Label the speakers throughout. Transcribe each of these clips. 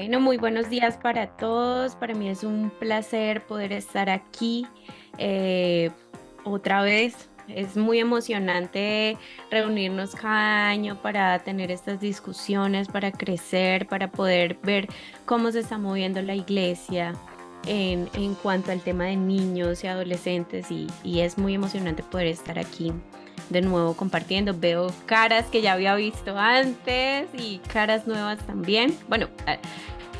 Speaker 1: Bueno, muy buenos días para todos. Para mí es un placer poder estar aquí eh, otra vez. Es muy emocionante reunirnos cada año para tener estas discusiones, para crecer, para poder ver cómo se está moviendo la iglesia en cuanto al tema de niños y adolescentes y es muy emocionante poder estar aquí de nuevo compartiendo. Veo caras que ya había visto antes y caras nuevas también. Bueno,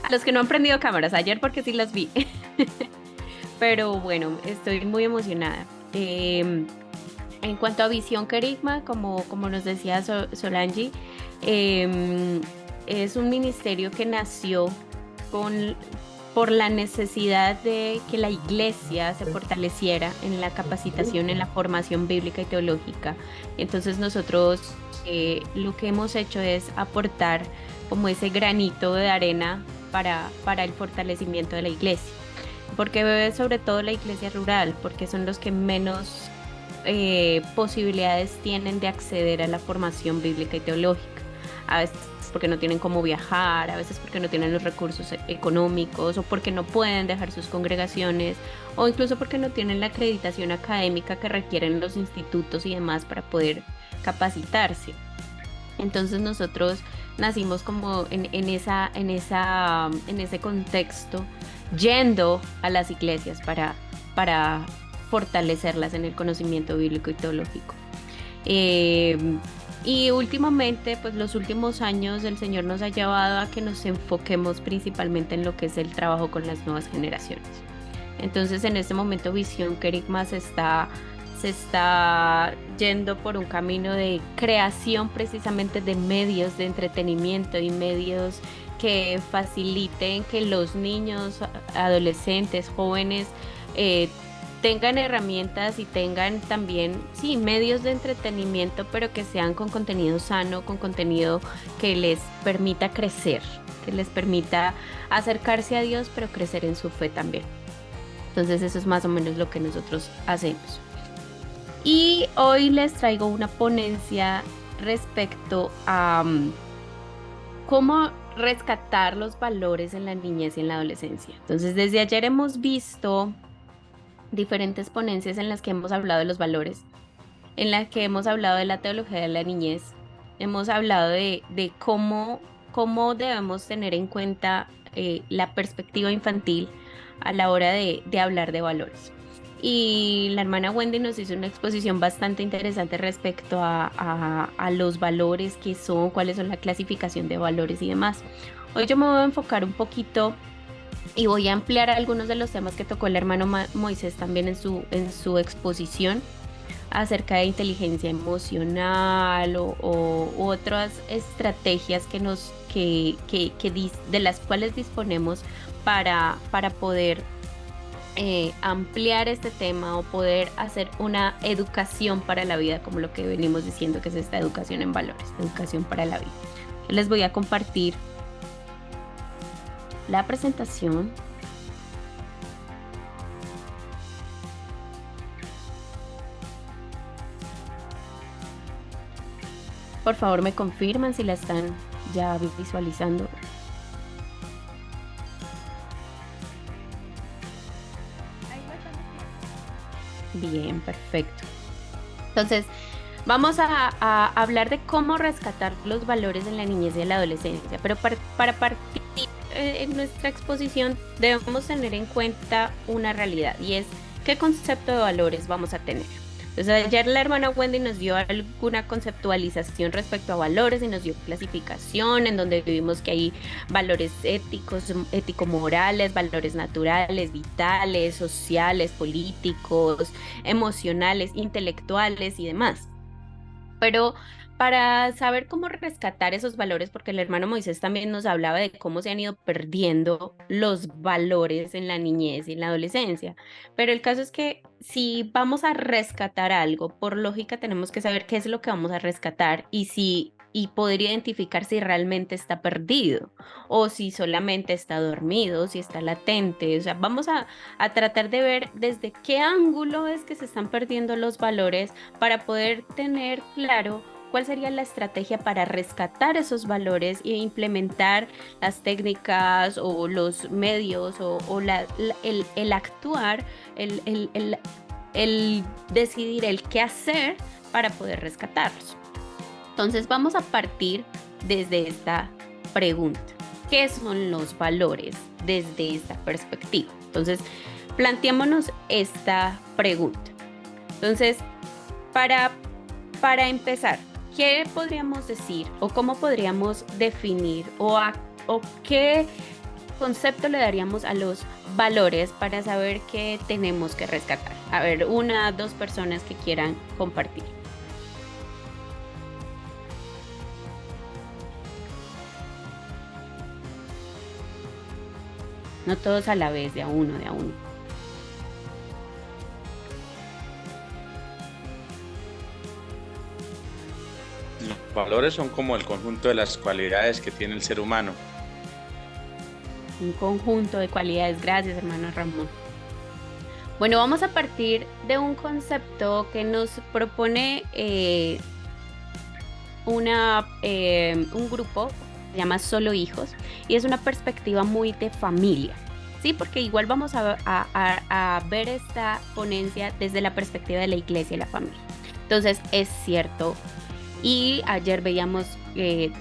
Speaker 1: a los que no han prendido cámaras ayer porque sí las vi. Pero bueno, estoy muy emocionada. En cuanto a Visión Querigma, como nos decía Solange, em, es un ministerio que nació con, por la necesidad de que la iglesia se fortaleciera en la capacitación, en la formación bíblica y teológica. Entonces nosotros lo que hemos hecho es aportar como ese granito de arena para el fortalecimiento de la iglesia. Porque sobre todo la iglesia rural, porque son los que menos posibilidades tienen de acceder a la formación bíblica y teológica. A veces porque no tienen cómo viajar, a veces porque no tienen los recursos económicos o porque no pueden dejar sus congregaciones o incluso porque no tienen la acreditación académica que requieren los institutos y demás para poder capacitarse. Entonces nosotros nacimos como en ese contexto, yendo a las iglesias para fortalecerlas en el conocimiento bíblico y teológico. Eh, y últimamente, pues los últimos años, el Señor nos ha llevado a que nos enfoquemos principalmente en lo que es el trabajo con las nuevas generaciones. Entonces, en este momento, Visión Querigma se está yendo por un camino de creación precisamente de medios de entretenimiento y medios que faciliten que los niños, adolescentes, jóvenes eh, tengan herramientas y tengan también, sí, medios de entretenimiento, pero que sean con contenido sano, con contenido que les permita crecer, que les permita acercarse a Dios, pero crecer en su fe también. Entonces eso es más o menos lo que nosotros hacemos. Y hoy les traigo una ponencia respecto a cómo rescatar los valores en la niñez y en la adolescencia. Entonces, desde ayer hemos visto diferentes ponencias en las que hemos hablado de los valores, en las que hemos hablado de la teología de la niñez, hemos hablado de cómo debemos tener en cuenta la perspectiva infantil a la hora de hablar de valores. Y la hermana Wendy nos hizo una exposición bastante interesante respecto a los valores que son, cuáles son la clasificación de valores y demás. Hoy yo me voy a enfocar un poquito y voy a ampliar algunos de los temas que tocó el hermano Moisés también en su exposición acerca de inteligencia emocional u otras estrategias de las cuales disponemos para poder ampliar este tema o poder hacer una educación para la vida, como lo que venimos diciendo que es esta educación en valores, educación para la vida. Les voy a compartir la presentación. Por favor, me confirman si la están ya visualizando. Bien, perfecto. Entonces, vamos a hablar de cómo rescatar los valores en la niñez y en la adolescencia, pero para partir en nuestra exposición debemos tener en cuenta una realidad y es qué concepto de valores vamos a tener. Entonces, ayer la hermana Wendy nos dio alguna conceptualización respecto a valores y nos dio clasificación en donde vimos que hay valores éticos, ético-morales, valores naturales, vitales, sociales, políticos, emocionales, intelectuales y demás. Pero para saber cómo rescatar esos valores, porque el hermano Moisés también nos hablaba de cómo se han ido perdiendo los valores en la niñez y en la adolescencia. Pero el caso es que si vamos a rescatar algo, por lógica tenemos que saber qué es lo que vamos a rescatar y poder identificar si realmente está perdido o si solamente está dormido, si está latente. O sea, vamos a tratar de ver desde qué ángulo es que se están perdiendo los valores para poder tener claro cuál sería la estrategia para rescatar esos valores e implementar las técnicas o los medios el actuar, el decidir el qué hacer para poder rescatarlos. Entonces vamos a partir desde esta pregunta. ¿Qué son los valores desde esta perspectiva? Entonces, planteémonos esta pregunta. Entonces, para empezar, ¿qué podríamos decir o cómo podríamos definir o qué concepto le daríamos a los valores para saber qué tenemos que rescatar? A ver, una, dos personas que quieran compartir. No todos a la vez, de a uno, de a uno.
Speaker 2: Los valores son como el conjunto de las cualidades que tiene el ser humano.
Speaker 1: Un conjunto de cualidades. Gracias, hermano Ramón. Bueno, vamos a partir de un concepto que nos propone un grupo, se llama Solo Hijos, y es una perspectiva muy de familia, ¿sí? Porque igual vamos a ver esta ponencia desde la perspectiva de la iglesia y la familia. Entonces, es cierto. Y ayer veíamos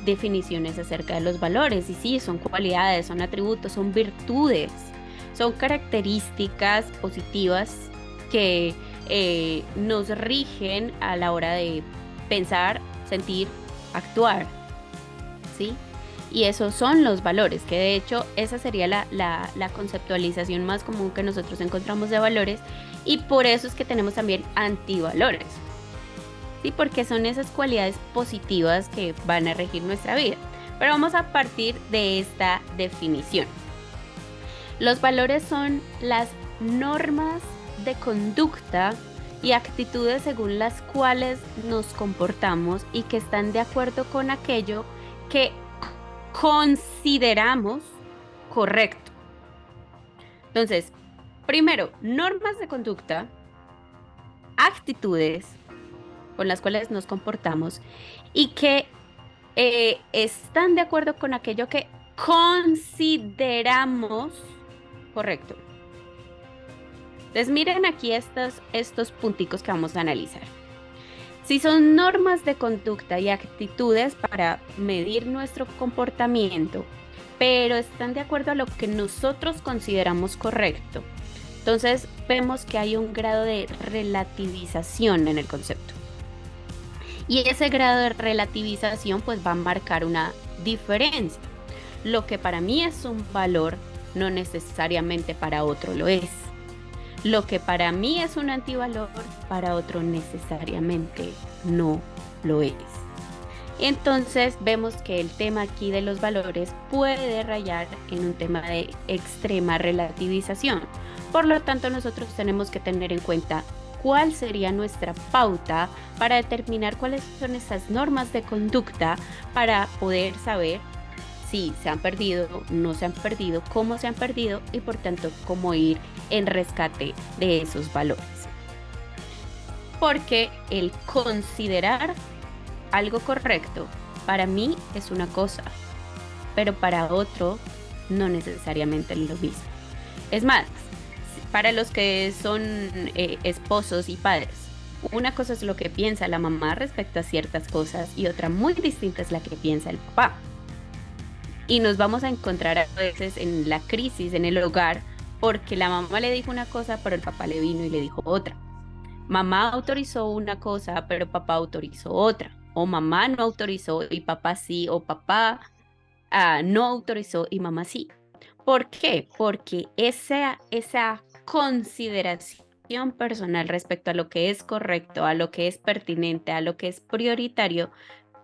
Speaker 1: definiciones acerca de los valores, y sí, son cualidades, son atributos, son virtudes, son características positivas que nos rigen a la hora de pensar, sentir, actuar, ¿sí? Y esos son los valores, que de hecho esa sería la conceptualización más común que nosotros encontramos de valores, y por eso es que tenemos también antivalores. ¿Sí? Porque son esas cualidades positivas que van a regir nuestra vida. Pero vamos a partir de esta definición. Los valores son las normas de conducta y actitudes según las cuales nos comportamos y que están de acuerdo con aquello que consideramos correcto. Entonces, primero, normas de conducta, actitudes con las cuales nos comportamos y que están de acuerdo con aquello que consideramos correcto. Entonces miren aquí estos punticos que vamos a analizar. Si son normas de conducta y actitudes para medir nuestro comportamiento, pero están de acuerdo a lo que nosotros consideramos correcto, entonces vemos que hay un grado de relativización en el concepto. Y ese grado de relativización pues va a marcar una diferencia. Lo que para mí es un valor, no necesariamente para otro lo es. Lo que para mí es un antivalor, para otro necesariamente no lo es. Entonces vemos que el tema aquí de los valores puede rayar en un tema de extrema relativización. Por lo tanto, nosotros tenemos que tener en cuenta cuál sería nuestra pauta para determinar cuáles son esas normas de conducta para poder saber si se han perdido, no se han perdido, cómo se han perdido y por tanto cómo ir en rescate de esos valores. Porque el considerar algo correcto para mí es una cosa, pero para otro no necesariamente lo mismo. Es más, para los que son esposos y padres, una cosa es lo que piensa la mamá respecto a ciertas cosas y otra muy distinta es la que piensa el papá. Y nos vamos a encontrar a veces en la crisis en el hogar porque la mamá le dijo una cosa, pero el papá le vino y le dijo otra. Mamá autorizó una cosa, pero papá autorizó otra. O mamá no autorizó y papá sí, o papá no autorizó y mamá sí. ¿Por qué? Porque esa consideración personal respecto a lo que es correcto, a lo que es pertinente, a lo que es prioritario,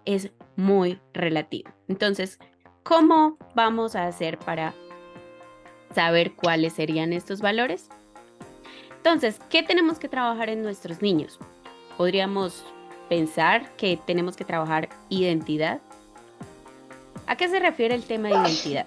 Speaker 1: es muy relativo. Entonces, ¿cómo vamos a hacer para saber cuáles serían estos valores? Entonces, ¿qué tenemos que trabajar en nuestros niños? Podríamos pensar que tenemos que trabajar identidad. ¿A qué se refiere el tema de identidad?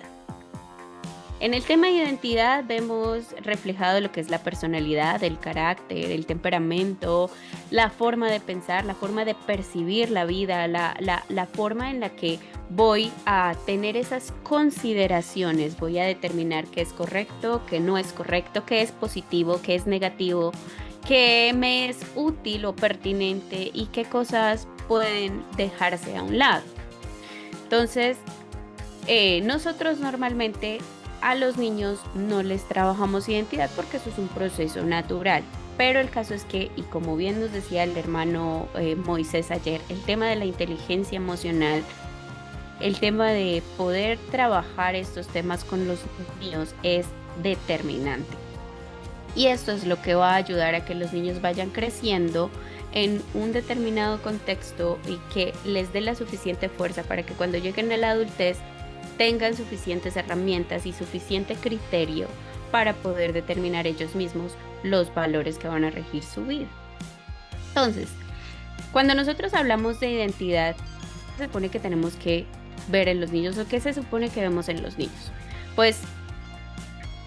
Speaker 1: En el tema de identidad vemos reflejado lo que es la personalidad, el carácter, el temperamento, la forma de pensar, la forma de percibir la vida, la forma en la que voy a tener esas consideraciones, voy a determinar qué es correcto, qué no es correcto, qué es positivo, qué es negativo, qué me es útil o pertinente y qué cosas pueden dejarse a un lado. Entonces, nosotros normalmente a los niños no les trabajamos identidad porque eso es un proceso natural. Pero el caso es que, y como bien nos decía el hermano Moisés ayer, el tema de la inteligencia emocional, el tema de poder trabajar estos temas con los niños es determinante. Y esto es lo que va a ayudar a que los niños vayan creciendo en un determinado contexto y que les dé la suficiente fuerza para que cuando lleguen a la adultez tengan suficientes herramientas y suficiente criterio para poder determinar ellos mismos los valores que van a regir su vida. Entonces, cuando nosotros hablamos de identidad, se supone que tenemos que ver en los niños o qué se supone que vemos en los niños. Pues,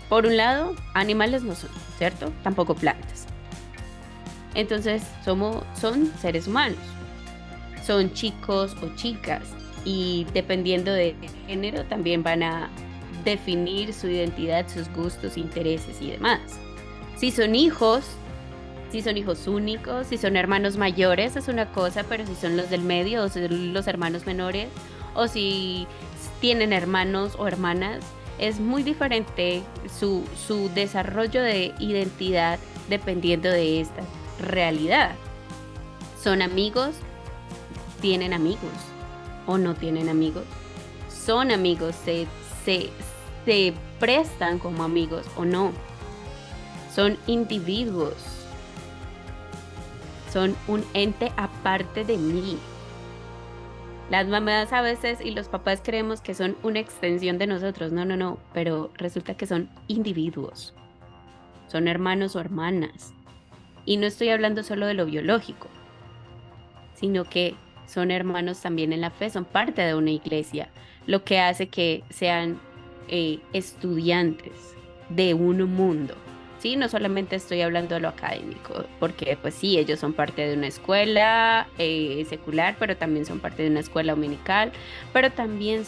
Speaker 1: por un lado, animales no son, ¿cierto? Tampoco plantas. Entonces, son seres humanos. Son chicos o chicas. Y dependiendo de género también van a definir su identidad, sus gustos, intereses y demás. Si son hijos únicos, si son hermanos mayores es una cosa, pero si son los del medio o son los hermanos menores o si tienen hermanos o hermanas, es muy diferente su desarrollo de identidad dependiendo de esta realidad. ¿Son amigos? ¿Tienen amigos? ¿O no tienen amigos? ¿Son amigos? ¿Se prestan como amigos o no? Son individuos. Son un ente aparte de mí. Las mamás a veces y los papás creemos que son una extensión de nosotros. No, pero resulta que son individuos. Son hermanos o hermanas. Y no estoy hablando solo de lo biológico, sino que son hermanos también en la fe, son parte de una iglesia, lo que hace que sean estudiantes de un mundo, ¿sí? No solamente estoy hablando de lo académico, porque pues sí, ellos son parte de una escuela secular, pero también son parte de una escuela dominical, pero también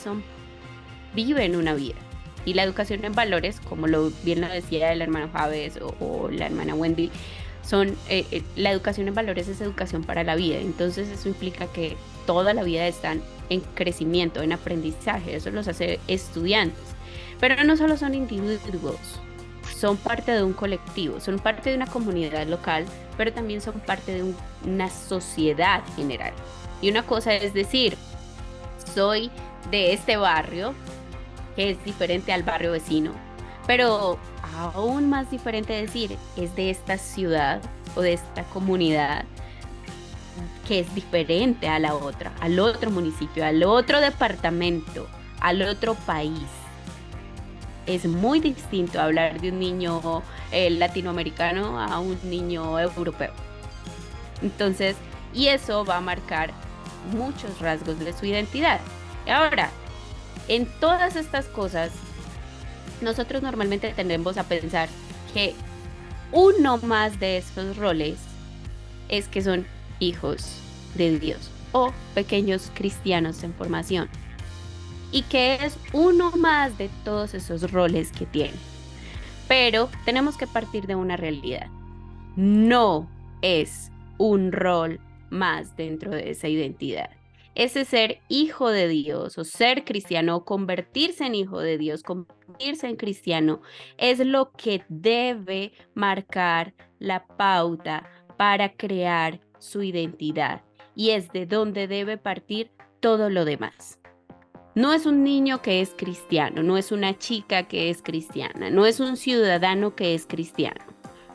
Speaker 1: viven una vida. Y la educación en valores, como bien lo decía el hermano Javes o la hermana Wendy, la educación en valores es educación para la vida. Entonces eso implica que toda la vida están en crecimiento, en aprendizaje. Eso los hace estudiantes. Pero no solo son individuos, son parte de un colectivo, son parte de una comunidad local, pero también son parte de una sociedad general. Y una cosa es decir, soy de este barrio, que es diferente al barrio vecino, pero aún más diferente decir, es de esta ciudad o de esta comunidad que es diferente a la otra, al otro municipio, al otro departamento, al otro país. Es muy distinto hablar de un niño latinoamericano a un niño europeo. Entonces, y eso va a marcar muchos rasgos de su identidad. Y ahora, en todas estas cosas, nosotros normalmente tendemos a pensar que uno más de estos roles es que son hijos de Dios o pequeños cristianos en formación, y que es uno más de todos esos roles que tienen. Pero tenemos que partir de una realidad. No es un rol más dentro de esa identidad. Ese ser hijo de Dios o ser cristiano o convertirse en hijo de Dios, convertirse en cristiano, es lo que debe marcar la pauta para crear su identidad y es de donde debe partir todo lo demás. No es un niño que es cristiano, no es una chica que es cristiana, no es un ciudadano que es cristiano.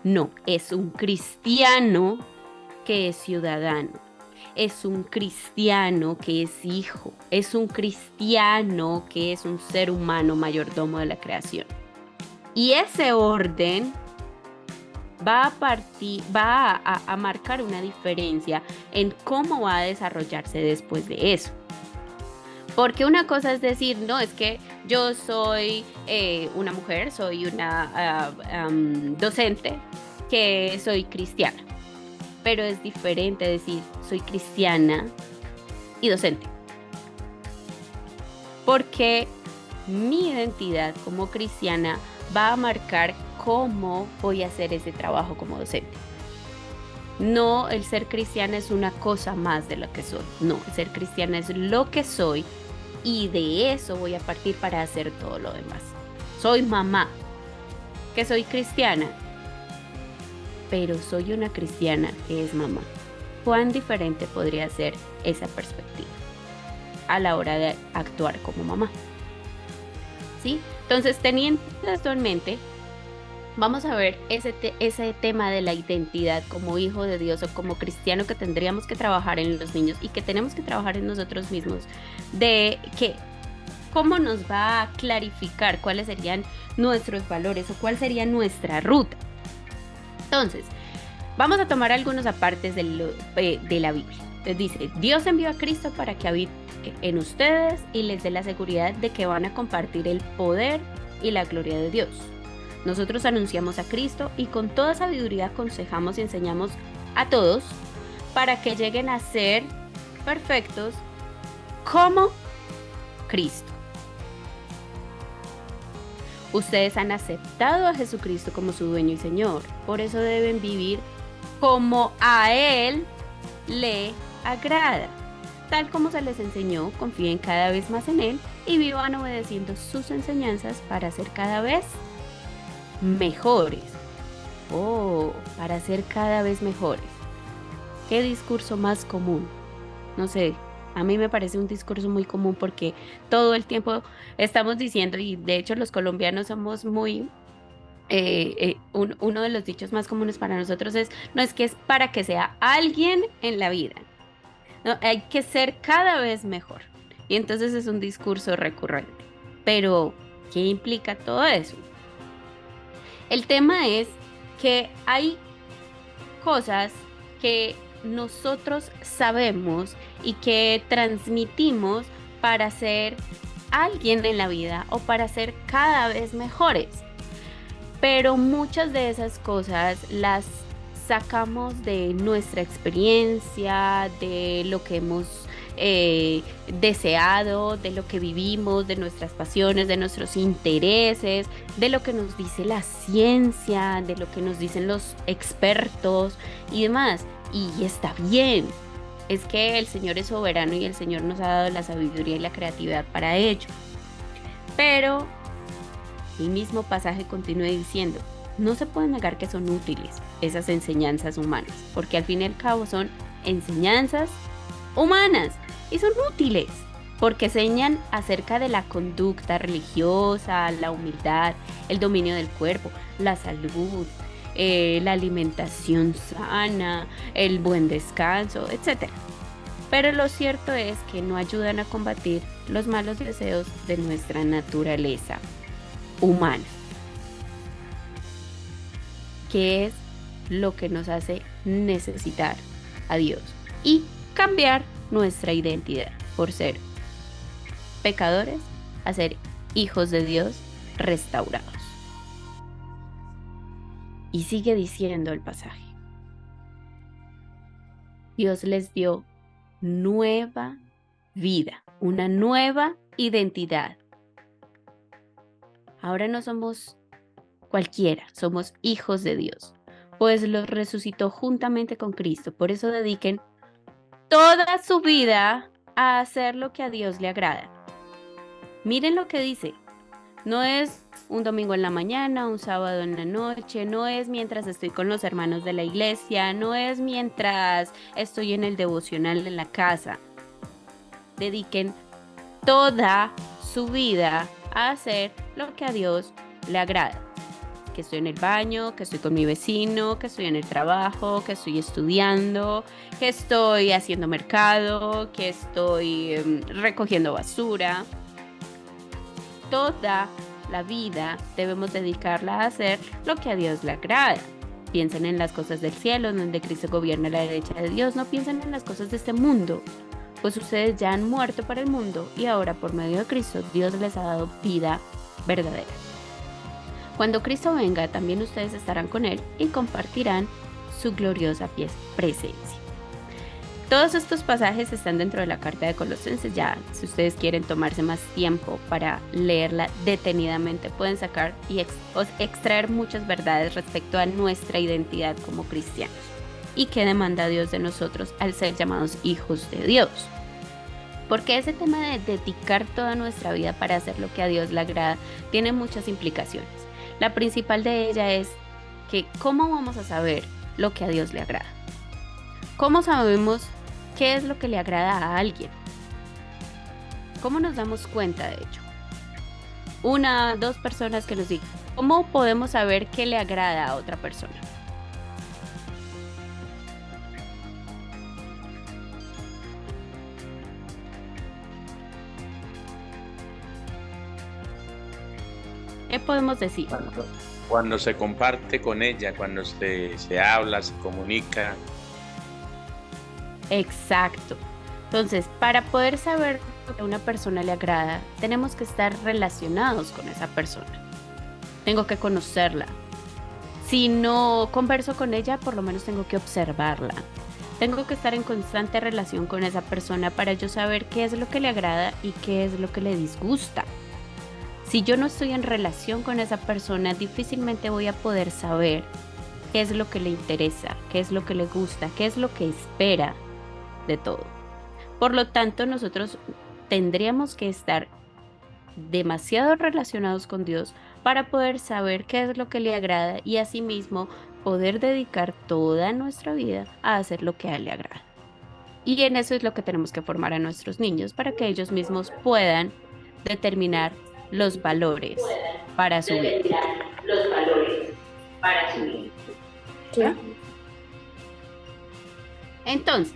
Speaker 1: No, es un cristiano que es ciudadano. Es un cristiano que es hijo, es un cristiano que es un ser humano mayordomo de la creación. Y ese orden va a marcar una diferencia en cómo va a desarrollarse después de eso. Porque una cosa es decir, no, es que yo soy una mujer, soy una docente, que soy cristiana, pero es diferente decir soy cristiana y docente, porque mi identidad como cristiana va a marcar cómo voy a hacer ese trabajo como docente. No, el ser cristiana es una cosa más de lo que soy. No, el ser cristiana es lo que soy y de eso voy a partir para hacer todo lo demás. Soy mamá, que soy cristiana, pero soy una cristiana que es mamá. ¿Cuán diferente podría ser esa perspectiva a la hora de actuar como mamá? ¿Sí? Entonces, teniendo esto en mente, vamos a ver ese tema de la identidad como hijo de Dios o como cristiano que tendríamos que trabajar en los niños y que tenemos que trabajar en nosotros mismos, de que cómo nos va a clarificar cuáles serían nuestros valores o cuál sería nuestra ruta. Entonces, vamos a tomar algunos apartes de la Biblia. Les dice, Dios envió a Cristo para que habite en ustedes y les dé la seguridad de que van a compartir el poder y la gloria de Dios. Nosotros anunciamos a Cristo y con toda sabiduría aconsejamos y enseñamos a todos para que lleguen a ser perfectos como Cristo. Ustedes han aceptado a Jesucristo como su dueño y Señor, por eso deben vivir como a Él le agrada. Tal como se les enseñó, confíen cada vez más en Él y vivan obedeciendo sus enseñanzas para ser cada vez mejores. Para ser cada vez mejores. ¿Qué discurso más común? No sé, a mí me parece un discurso muy común porque todo el tiempo estamos diciendo, y de hecho los colombianos somos muy... uno de los dichos más comunes para nosotros es, no es que es para que sea alguien en la vida, no, hay que ser cada vez mejor. Y entonces es un discurso recurrente. Pero, ¿qué implica todo eso? El tema es que hay cosas que nosotros sabemos y que transmitimos para ser alguien en la vida o para ser cada vez mejores. Pero muchas de esas cosas las sacamos de nuestra experiencia, de lo que hemos deseado, de lo que vivimos, de nuestras pasiones, de nuestros intereses, de lo que nos dice la ciencia, de lo que nos dicen los expertos y demás. Y está bien, es que el Señor es soberano y el Señor nos ha dado la sabiduría y la creatividad para ello. Pero el mismo pasaje continúa diciendo, no se puede negar que son útiles esas enseñanzas humanas, porque al fin y al cabo son enseñanzas humanas y son útiles, porque enseñan acerca de la conducta religiosa, la humildad, el dominio del cuerpo, la salud, la alimentación sana, el buen descanso, etc. Pero lo cierto es que no ayudan a combatir los malos deseos de nuestra naturaleza humana, que es lo que nos hace necesitar a Dios y cambiar nuestra identidad por ser pecadores a ser hijos de Dios restaurados. Y sigue diciendo el pasaje, Dios les dio nueva vida, una nueva identidad. Ahora no somos cualquiera, somos hijos de Dios, pues los resucitó juntamente con Cristo. Por eso dediquen toda su vida a hacer lo que a Dios le agrada. Miren lo que dice. No es un domingo en la mañana, un sábado en la noche, no es mientras estoy con los hermanos de la iglesia, no es mientras estoy en el devocional en la casa. Dediquen toda su vida a hacer lo que a Dios le agrada. Que estoy en el baño, que estoy con mi vecino, que estoy en el trabajo, que estoy estudiando, que estoy haciendo mercado, que estoy recogiendo basura. Toda la vida debemos dedicarla a hacer lo que a Dios le agrada. Piensen en las cosas del cielo, donde Cristo gobierna a la derecha de Dios. No piensen en las cosas de este mundo, pues ustedes ya han muerto para el mundo y ahora por medio de Cristo Dios les ha dado vida verdadera. Cuando Cristo venga, también ustedes estarán con Él y compartirán su gloriosa presencia. Todos estos pasajes están dentro de la carta de Colosenses. Ya, si ustedes quieren tomarse más tiempo para leerla detenidamente, pueden sacar y extraer muchas verdades respecto a nuestra identidad como cristianos y qué demanda Dios de nosotros al ser llamados hijos de Dios. Porque ese tema de dedicar toda nuestra vida para hacer lo que a Dios le agrada tiene muchas implicaciones. La principal de ella es que ¿cómo vamos a saber lo que a Dios le agrada? ¿Cómo sabemos qué es lo que le agrada a alguien? ¿Cómo nos damos cuenta de ello? Una, dos personas que nos digan. ¿Cómo podemos saber qué le agrada a otra persona? ¿Qué podemos decir?
Speaker 2: Cuando se comparte con ella, cuando se habla, se comunica.
Speaker 1: Exacto. Entonces, para poder saber lo que a una persona le agrada, tenemos que estar relacionados con esa persona. Tengo que conocerla. Si no converso con ella, por lo menos tengo que observarla. Tengo que estar en constante relación con esa persona para yo saber qué es lo que le agrada y qué es lo que le disgusta. Si yo no estoy en relación con esa persona, difícilmente voy a poder saber qué es lo que le interesa, qué es lo que le gusta, qué es lo que espera de todo. Por lo tanto, nosotros tendríamos que estar demasiado relacionados con Dios para poder saber qué es lo que le agrada y asimismo poder dedicar toda nuestra vida a hacer lo que a Él le agrada. Y en eso es lo que tenemos que formar a nuestros niños para que ellos mismos puedan determinar los valores para su vida.
Speaker 3: ¿Qué?
Speaker 1: Entonces,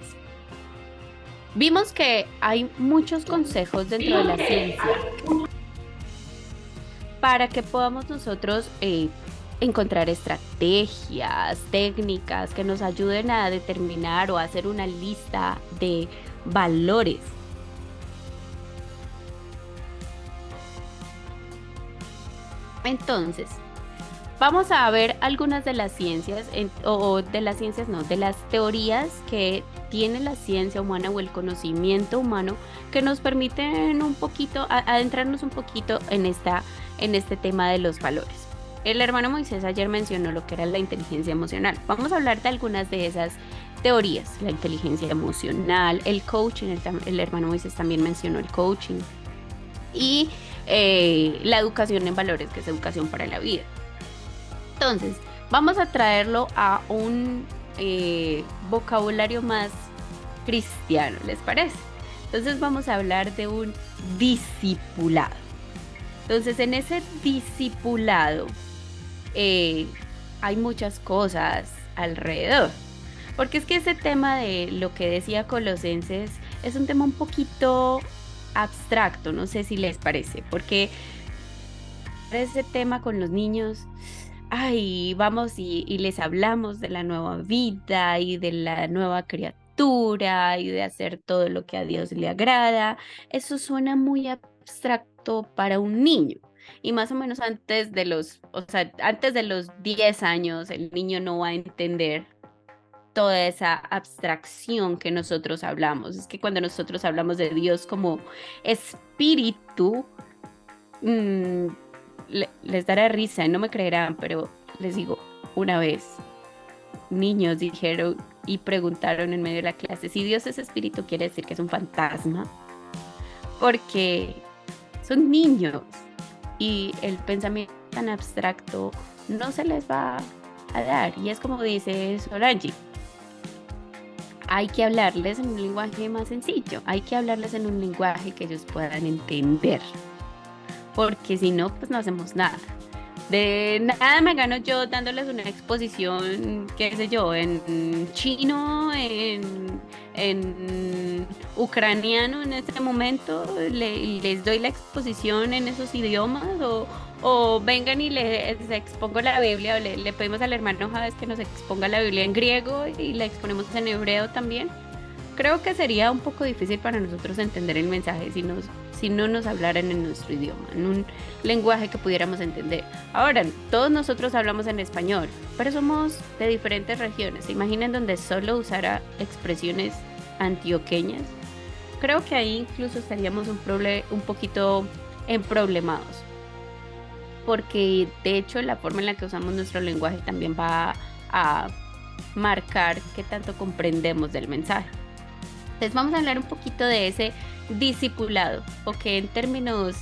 Speaker 1: vimos que hay muchos consejos dentro de la ciencia para que podamos nosotros encontrar estrategias, técnicas que nos ayuden a determinar o a hacer una lista de valores. Entonces, vamos a ver algunas de las ciencias, de las teorías que tiene la ciencia humana o el conocimiento humano que nos permiten un poquito, adentrarnos un poquito en este tema de los valores. El hermano Moisés ayer mencionó lo que era la inteligencia emocional. Vamos a hablar de algunas de esas teorías, la inteligencia emocional, el coaching, el hermano Moisés también mencionó el coaching y la educación en valores, que es educación para la vida. Entonces, vamos a traerlo a un vocabulario más cristiano, ¿les parece? Entonces vamos a hablar de un discipulado. Entonces, en ese discipulado hay muchas cosas alrededor. Porque es que ese tema de lo que decía Colosenses es un tema un poquito abstracto, no sé si les parece, porque ese tema con los niños, ay, vamos y les hablamos de la nueva vida y de la nueva criatura y de hacer todo lo que a Dios le agrada. Eso suena muy abstracto para un niño. Y más o menos antes de los 10 años, el niño no va a entender toda esa abstracción que nosotros hablamos. Es que cuando nosotros hablamos de Dios como espíritu, les dará risa y no me creerán, pero les digo, una vez niños dijeron y preguntaron en medio de la clase, si Dios es espíritu, ¿quiere decir que es un fantasma? Porque son niños y el pensamiento tan abstracto no se les va a dar. Y es como dice Solange, hay que hablarles en un lenguaje más sencillo, hay que hablarles en un lenguaje que ellos puedan entender, porque si no, pues no hacemos nada. De nada me gano yo dándoles una exposición, qué sé yo, en chino, en ucraniano en este momento, les doy la exposición en esos idiomas, o vengan y les expongo la Biblia, o le pedimos al hermano Javes que nos exponga la Biblia en griego y la exponemos en hebreo también. Creo que sería un poco difícil para nosotros entender el mensaje si no nos hablaran en nuestro idioma, en un lenguaje que pudiéramos entender. Ahora, todos nosotros hablamos en español, pero somos de diferentes regiones. ¿Se imaginan donde solo usara expresiones antioqueñas? Creo que ahí incluso estaríamos un poquito emproblemados, porque de hecho la forma en la que usamos nuestro lenguaje también va a marcar qué tanto comprendemos del mensaje. Entonces vamos a hablar un poquito de ese discipulado, o que en términos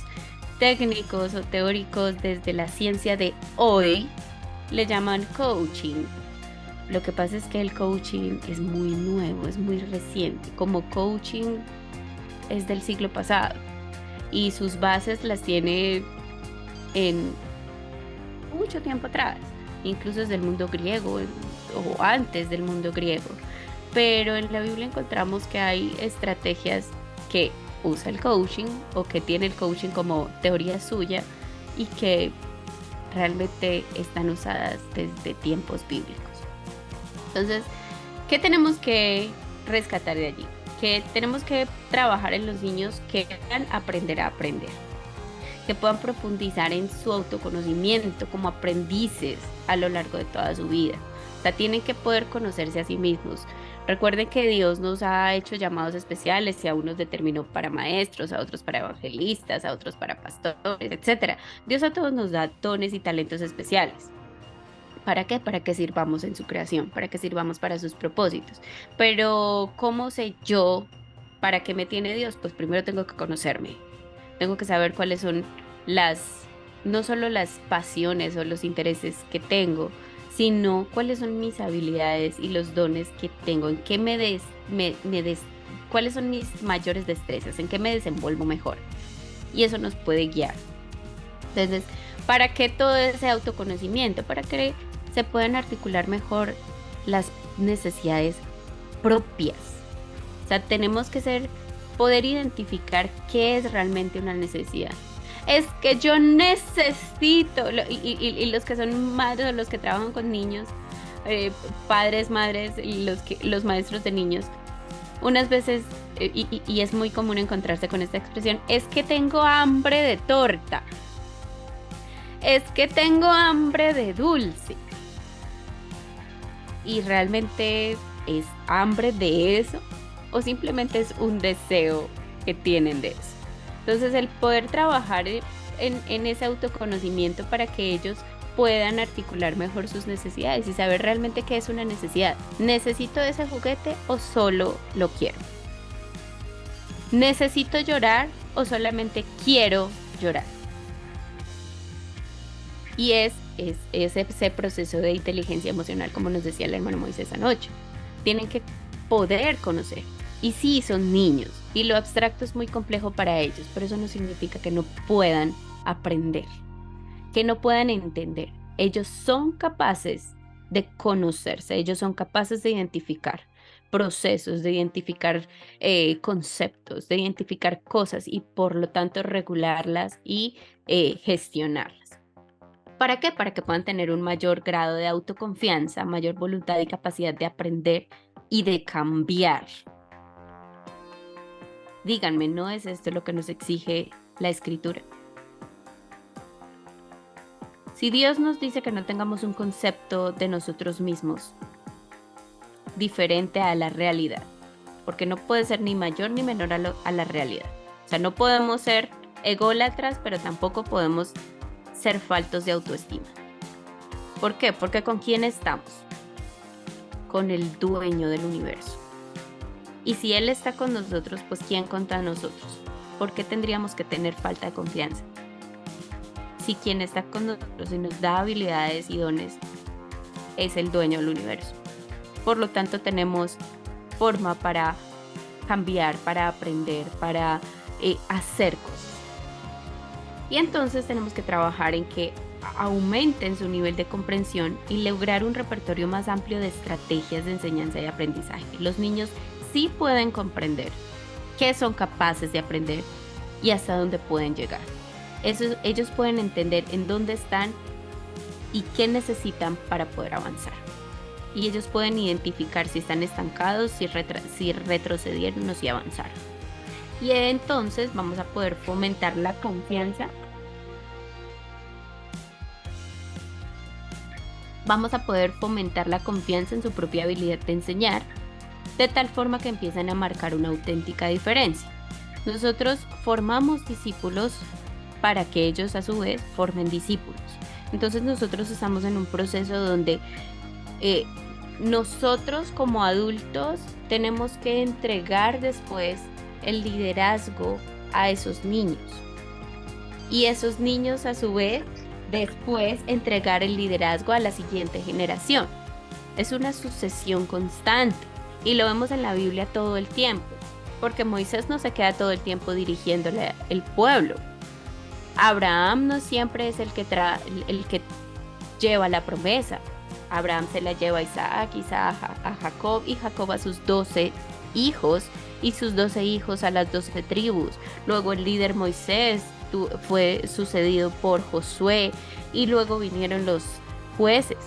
Speaker 1: técnicos o teóricos desde la ciencia de hoy le llaman coaching. Lo que pasa es que el coaching es muy nuevo, es muy reciente. Como coaching es del siglo pasado y sus bases las tiene en mucho tiempo atrás, incluso desde el mundo griego o antes del mundo griego. Pero en la Biblia encontramos que hay estrategias que usa el coaching o que tiene el coaching como teoría suya y que realmente están usadas desde tiempos bíblicos. Entonces, ¿qué tenemos que rescatar de allí? Que tenemos que trabajar en los niños que puedan aprender a aprender, que puedan profundizar en su autoconocimiento como aprendices a lo largo de toda su vida. O sea, tienen que poder conocerse a sí mismos. Recuerden que Dios nos ha hecho llamados especiales y a unos determinó para maestros, a otros para evangelistas, a otros para pastores, etc. Dios a todos nos da dones y talentos especiales. ¿Para qué? Para que sirvamos en su creación, para que sirvamos para sus propósitos. Pero, ¿cómo sé yo para qué me tiene Dios? Pues primero tengo que conocerme. Tengo que saber cuáles son no solo las pasiones o los intereses que tengo, sino cuáles son mis habilidades y los dones que tengo, en qué cuáles son mis mayores destrezas, en qué me desenvuelvo mejor. Y eso nos puede guiar. Entonces, ¿para qué todo ese autoconocimiento? Para que se puedan articular mejor las necesidades propias. O sea, tenemos que poder identificar qué es realmente una necesidad. Es que yo necesito, y los que son madres o los que trabajan con niños, padres, madres, los maestros de niños, unas veces, y es muy común encontrarse con esta expresión, es que tengo hambre de torta, es que tengo hambre de dulce. ¿Y realmente es hambre de eso? ¿O simplemente es un deseo que tienen de eso? Entonces, el poder trabajar en ese autoconocimiento para que ellos puedan articular mejor sus necesidades y saber realmente qué es una necesidad. ¿Necesito ese juguete o solo lo quiero? ¿Necesito llorar o solamente quiero llorar? Y es ese proceso de inteligencia emocional, como nos decía el hermano Moisés anoche. Tienen que poder conocer. Y sí, son niños y lo abstracto es muy complejo para ellos, pero eso no significa que no puedan aprender, que no puedan entender. Ellos son capaces de conocerse, ellos son capaces de identificar procesos, de identificar conceptos, de identificar cosas y por lo tanto regularlas y gestionarlas. ¿Para qué? Para que puedan tener un mayor grado de autoconfianza, mayor voluntad y capacidad de aprender y de cambiar. Díganme, ¿no es esto lo que nos exige la Escritura? Si Dios nos dice que no tengamos un concepto de nosotros mismos diferente a la realidad, porque no puede ser ni mayor ni menor a la realidad. O sea, no podemos ser ególatras, pero tampoco podemos ser faltos de autoestima. ¿Por qué? Porque ¿con quién estamos? Con el dueño del universo. Y si Él está con nosotros, pues ¿quién contra nosotros? ¿Por qué tendríamos que tener falta de confianza? Si quien está con nosotros y nos da habilidades y dones es el dueño del universo. Por lo tanto, tenemos forma para cambiar, para aprender, para hacer cosas. Y entonces tenemos que trabajar en que aumenten su nivel de comprensión y lograr un repertorio más amplio de estrategias de enseñanza y aprendizaje. Los niños sí pueden comprender qué son capaces de aprender y hasta dónde pueden llegar. Ellos pueden entender en dónde están y qué necesitan para poder avanzar. y ellos pueden identificar si están estancados, si retrocedieron o si avanzaron. Y entonces vamos a poder fomentar la confianza. Vamos a poder fomentar la confianza en su propia habilidad de enseñar, de tal forma que empiezan a marcar una auténtica diferencia. Nosotros formamos discípulos para que ellos a su vez formen discípulos. Entonces nosotros estamos en un proceso donde nosotros como adultos tenemos que entregar después el liderazgo a esos niños. Y esos niños a su vez después entregar el liderazgo a la siguiente generación. Es una sucesión constante y lo vemos en la Biblia todo el tiempo, porque Moisés no se queda todo el tiempo dirigiéndole el pueblo. Abraham no siempre es el que lleva la promesa. Abraham se la lleva a Isaac, Isaac a Jacob y Jacob a sus 12 hijos y sus 12 hijos a las 12 tribus. Luego el líder Moisés fue sucedido por Josué y luego vinieron los jueces.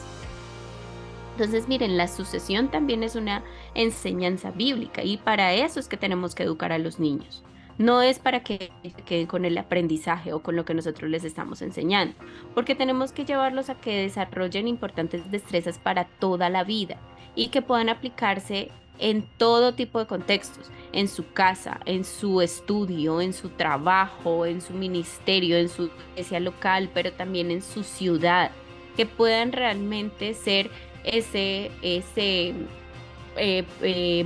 Speaker 1: Entonces miren, la sucesión también es una enseñanza bíblica y para eso es que tenemos que educar a los niños. No es para que se queden con el aprendizaje o con lo que nosotros les estamos enseñando, porque tenemos que llevarlos a que desarrollen importantes destrezas para toda la vida y que puedan aplicarse en todo tipo de contextos, en su casa, en su estudio, en su trabajo, en su ministerio, en su iglesia local, pero también en su ciudad, que puedan realmente ser ese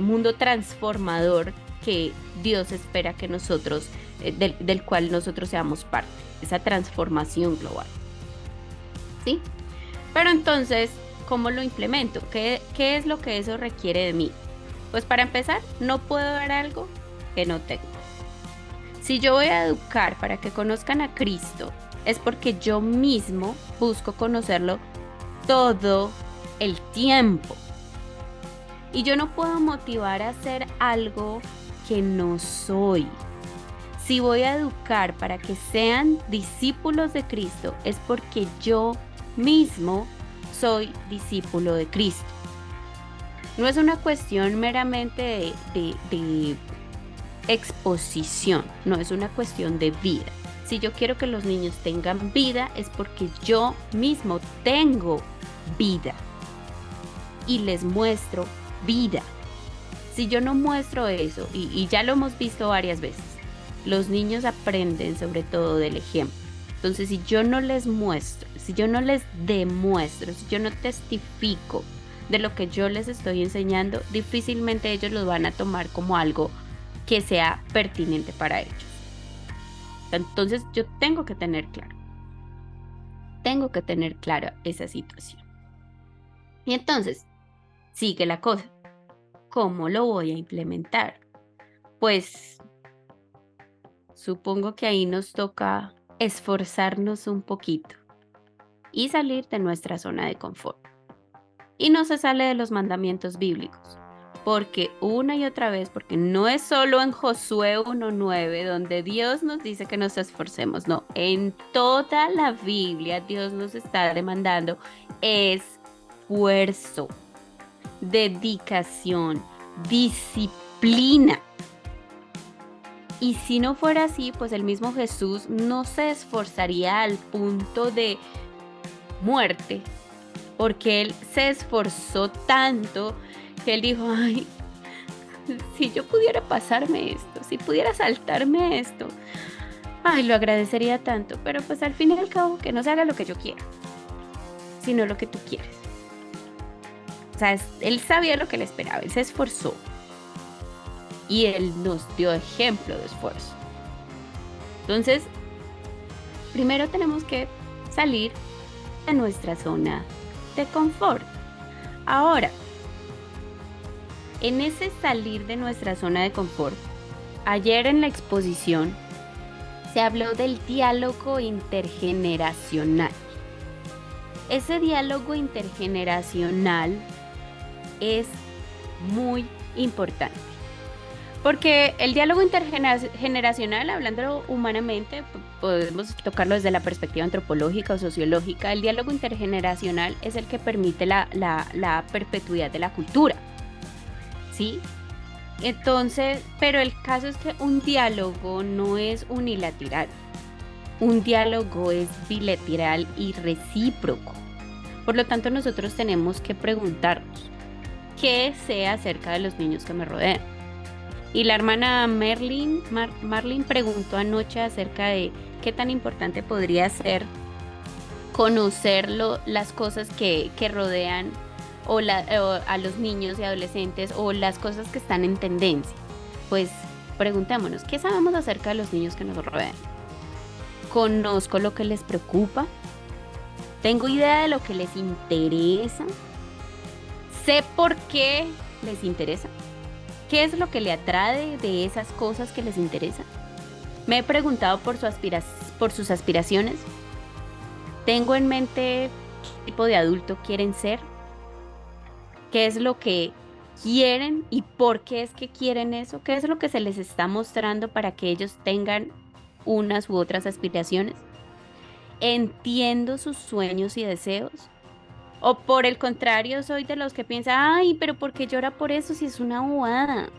Speaker 1: mundo transformador que Dios espera que nosotros, del cual nosotros seamos parte, esa transformación global. ¿Sí? Pero entonces, ¿cómo lo implemento? ¿Qué es lo que eso requiere de mí? Pues para empezar, no puedo dar algo que no tengo. Si yo voy a educar para que conozcan a Cristo, es porque yo mismo busco conocerlo todo el tiempo. Y yo no puedo motivar a hacer algo que no soy. Si voy a educar para que sean discípulos de Cristo, es porque yo mismo soy discípulo de Cristo. No es una cuestión meramente de exposición, no es una cuestión de vida. Si yo quiero que los niños tengan vida, es porque yo mismo tengo vida y les muestro vida. Si yo no muestro eso, y ya lo hemos visto varias veces, los niños aprenden sobre todo del ejemplo. Entonces, si yo no les muestro, si yo no les demuestro, si yo no testifico de lo que yo les estoy enseñando, difícilmente ellos lo van a tomar como algo que sea pertinente para ellos. Entonces, yo tengo que tener clara esa situación. Y entonces, sigue la cosa. ¿Cómo lo voy a implementar? Pues supongo que ahí nos toca esforzarnos un poquito y salir de nuestra zona de confort. Y no se sale de los mandamientos bíblicos, porque una y otra vez, porque no es solo en Josué 1:9 donde Dios nos dice que nos esforcemos, no, en toda la Biblia Dios nos está demandando esfuerzo, dedicación, disciplina. Y si no fuera así, pues el mismo Jesús no se esforzaría al punto de muerte, porque él se esforzó tanto que él dijo, ay, si yo pudiera pasarme esto, si pudiera saltarme esto, ay, lo agradecería tanto, pero pues al fin y al cabo que no se haga lo que yo quiera, sino lo que tú quieres. O sea, él sabía lo que le esperaba, él se esforzó y él nos dio ejemplo de esfuerzo. Entonces, primero tenemos que salir de nuestra zona de confort. Ahora, en ese salir de nuestra zona de confort, ayer en la exposición se habló del diálogo intergeneracional. Ese diálogo intergeneracional es muy importante, Porque el diálogo intergeneracional, hablando humanamente, podemos tocarlo desde la perspectiva antropológica o sociológica. El diálogo intergeneracional es el que permite la perpetuidad de la cultura, ¿sí? Entonces, pero el caso es que un diálogo no es unilateral. Un diálogo es bilateral y recíproco. Por lo tanto, nosotros tenemos que preguntarnos, ¿qué sé acerca de los niños que me rodean? Y la hermana Marlene preguntó anoche acerca de qué tan importante podría ser conocer las cosas que rodean o a los niños y adolescentes o las cosas que están en tendencia. Pues preguntémonos, ¿qué sabemos acerca de los niños que nos rodean? ¿Conozco lo que les preocupa? ¿Tengo idea de lo que les interesa? ¿Sé por qué les interesa? ¿Qué es lo que le atrae de esas cosas que les interesan? Me he preguntado por sus aspiraciones. ¿Tengo en mente qué tipo de adulto quieren ser? ¿Qué es lo que quieren y por qué es que quieren eso? ¿Qué es lo que se les está mostrando para que ellos tengan unas u otras aspiraciones? ¿Entiendo sus sueños y deseos? ¿O por el contrario soy de los que piensan, ay, pero ¿por qué llora por eso si es una bobada?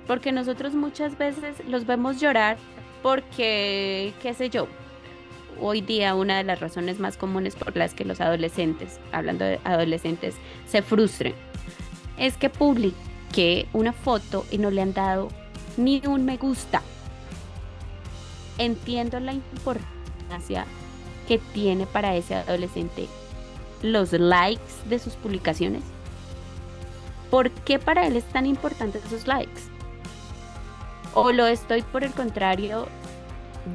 Speaker 1: Porque nosotros muchas veces los vemos llorar porque, qué sé yo, hoy día una de las razones más comunes por las que los adolescentes, hablando de adolescentes, se frustren, es que publiqué una foto y no le han dado ni un me gusta. Entiendo la importancia que tiene para ese adolescente los likes de sus publicaciones. ¿Por qué para él es tan importante esos likes? ¿O lo estoy por el contrario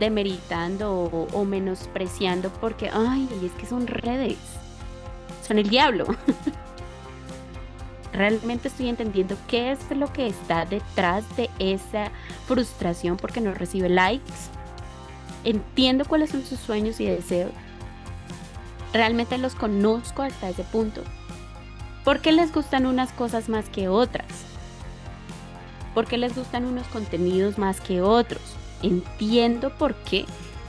Speaker 1: demeritando o menospreciando porque, ay, es que son redes, son el diablo? ¿Realmente estoy entendiendo qué es lo que está detrás de esa frustración porque no recibe likes? ¿Entiendo cuáles son sus sueños y deseos? ¿Realmente los conozco hasta ese punto? ¿Por qué les gustan unas cosas más que otras? ¿Por qué les gustan unos contenidos más que otros? Entiendo por qué.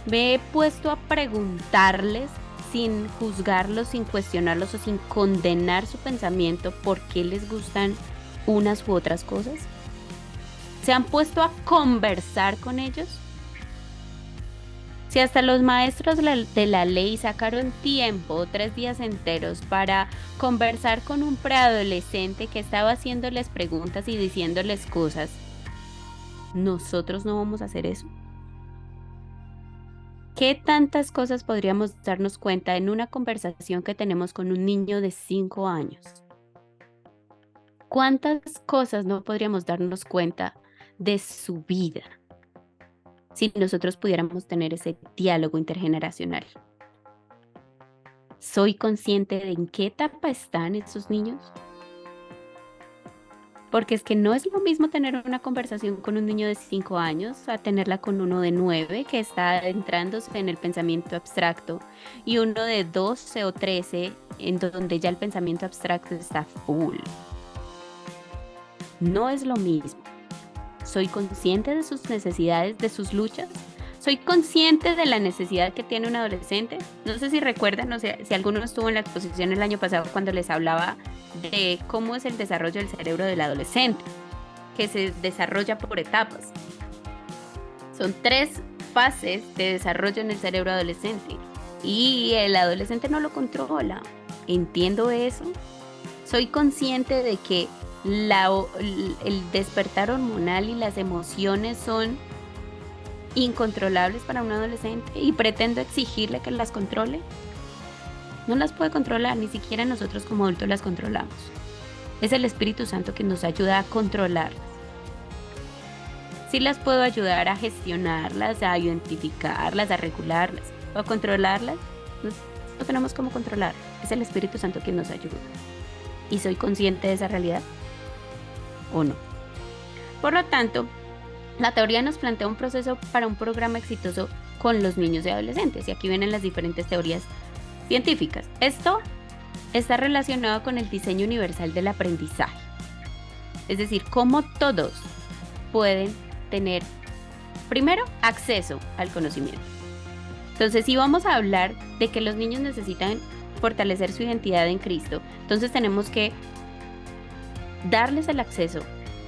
Speaker 1: Me he puesto a preguntarles sin juzgarlos, sin cuestionarlos o sin condenar su pensamiento por qué les gustan unas u otras cosas. ¿Se han puesto a conversar con ellos? Si hasta los maestros de la ley sacaron tiempo, 3 días enteros, para conversar con un preadolescente que estaba haciéndoles preguntas y diciéndoles cosas, ¿nosotros no vamos a hacer eso? ¿Qué tantas cosas podríamos darnos cuenta en una conversación que tenemos con un niño de 5 años? ¿Cuántas cosas no podríamos darnos cuenta de su vida si nosotros pudiéramos tener ese diálogo intergeneracional? ¿Soy consciente de en qué etapa están esos niños? Porque es que no es lo mismo tener una conversación con un niño de 5 años a tenerla con uno de 9 que está adentrándose en el pensamiento abstracto y uno de 12 o 13 en donde ya el pensamiento abstracto está full. No es lo mismo. ¿Soy consciente de sus necesidades, de sus luchas? ¿Soy consciente de la necesidad que tiene un adolescente? No sé si recuerdan, no sé si alguno estuvo en la exposición el año pasado cuando les hablaba de cómo es el desarrollo del cerebro del adolescente, que se desarrolla por etapas. Son 3 fases de desarrollo en el cerebro adolescente y el adolescente no lo controla. ¿Entiendo eso? ¿Soy consciente de que el despertar hormonal y las emociones son incontrolables para un adolescente y pretendo exigirle que las controle? No las puede controlar, ni siquiera nosotros como adultos las controlamos. Es el Espíritu Santo que nos ayuda a controlarlas. Sí las puedo ayudar a gestionarlas, a identificarlas, a regularlas o a controlarlas. No tenemos cómo controlar. Es el Espíritu Santo quien nos ayuda. ¿Y soy consciente de esa realidad o no? Por lo tanto, la teoría nos plantea un proceso para un programa exitoso con los niños y adolescentes. Y aquí vienen las diferentes teorías científicas. Esto está relacionado con el diseño universal del aprendizaje. Es decir, cómo todos pueden tener, primero, acceso al conocimiento. Entonces, si vamos a hablar de que los niños necesitan fortalecer su identidad en Cristo, entonces tenemos que darles el acceso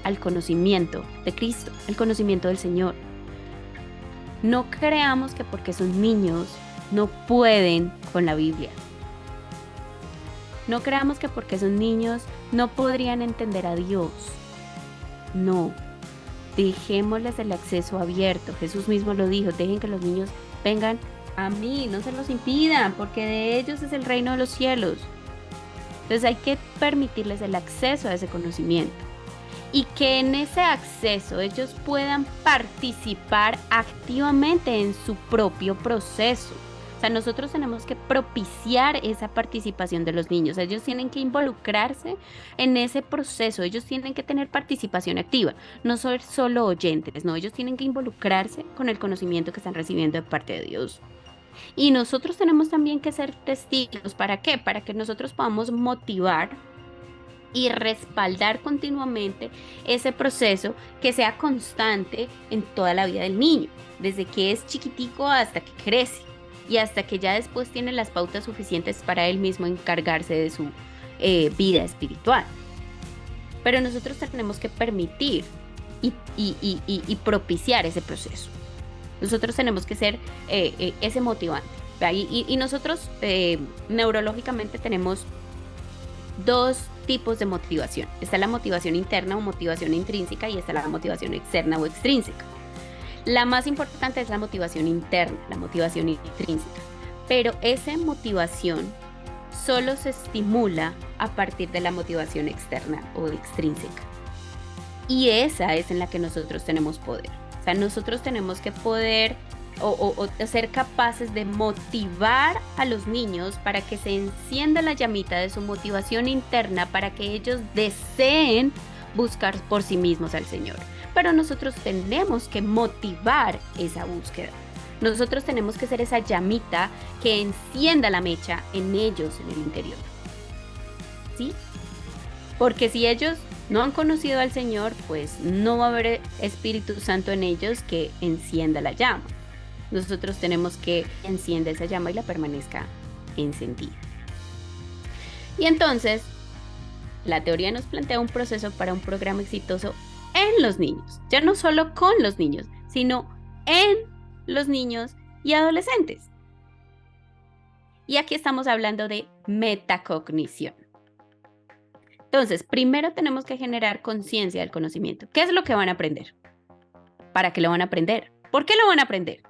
Speaker 1: al conocimiento de Cristo, al conocimiento del Señor. No creamos que porque son niños no pueden con la Biblia. No creamos que porque son niños no podrían entender a Dios. No, dejémosles el acceso abierto. Jesús mismo lo dijo, dejen que los niños vengan a mí, no se los impidan, porque de ellos es el reino de los cielos. Entonces hay que permitirles el acceso a ese conocimiento y que en ese acceso ellos puedan participar activamente en su propio proceso. O sea, nosotros tenemos que propiciar esa participación de los niños. Ellos tienen que involucrarse en ese proceso, ellos tienen que tener participación activa, no ser solo oyentes, no, ellos tienen que involucrarse con el conocimiento que están recibiendo de parte de Dios. Y nosotros tenemos también que ser testigos. ¿Para qué? Para que nosotros podamos motivar y respaldar continuamente ese proceso que sea constante en toda la vida del niño, desde que es chiquitico hasta que crece y hasta que ya después tiene las pautas suficientes para él mismo encargarse de su vida espiritual. Pero nosotros tenemos que permitir y propiciar ese proceso. Nosotros tenemos que ser ese motivante. Y nosotros neurológicamente tenemos dos tipos de motivación. Está la motivación interna o motivación intrínseca y está la motivación externa o extrínseca. La más importante es la motivación interna, la motivación intrínseca. Pero esa motivación solo se estimula a partir de la motivación externa o extrínseca. Y esa es en la que nosotros tenemos poder. O sea, nosotros tenemos que poder o ser capaces de motivar a los niños para que se encienda la llamita de su motivación interna, para que ellos deseen buscar por sí mismos al Señor. Pero nosotros tenemos que motivar esa búsqueda. Nosotros tenemos que ser esa llamita que encienda la mecha en ellos, en el interior. ¿Sí? Porque si ellos no han conocido al Señor, pues no va a haber Espíritu Santo en ellos que encienda la llama. Nosotros tenemos que encienda esa llama y la permanezca encendida. Y entonces, la teoría nos plantea un proceso para un programa exitoso en los niños. Ya no solo con los niños, sino en los niños y adolescentes. Y aquí estamos hablando de metacognición. Entonces, primero tenemos que generar conciencia del conocimiento. ¿Qué es lo que van a aprender? ¿Para qué lo van a aprender? ¿Por qué lo van a aprender?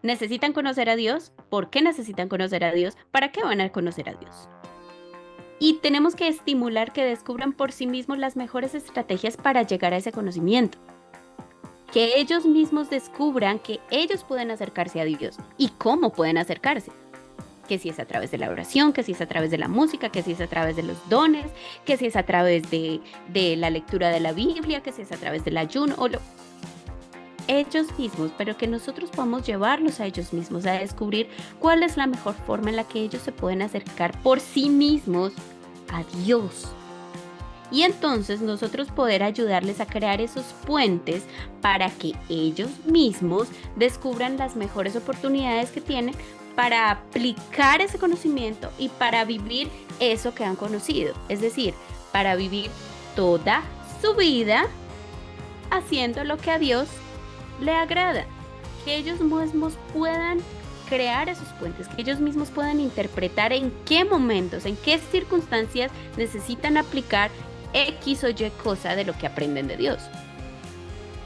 Speaker 1: ¿Necesitan conocer a Dios? ¿Por qué necesitan conocer a Dios? ¿Para qué van a conocer a Dios? Y tenemos que estimular que descubran por sí mismos las mejores estrategias para llegar a ese conocimiento. Que ellos mismos descubran que ellos pueden acercarse a Dios y cómo pueden acercarse. Que si es a través de la oración, que si es a través de la música, que si es a través de los dones, que si es a través de la lectura de la Biblia, que si es a través del ayuno, ellos mismos, pero que nosotros podamos llevarlos a ellos mismos a descubrir cuál es la mejor forma en la que ellos se pueden acercar por sí mismos a Dios. Y entonces nosotros poder ayudarles a crear esos puentes para que ellos mismos descubran las mejores oportunidades que tienen para aplicar ese conocimiento y para vivir eso que han conocido. Es decir, para vivir toda su vida haciendo lo que a Dios le agrada. Que ellos mismos puedan crear esos puentes, que ellos mismos puedan interpretar en qué momentos, en qué circunstancias necesitan aplicar X o Y cosa de lo que aprenden de Dios.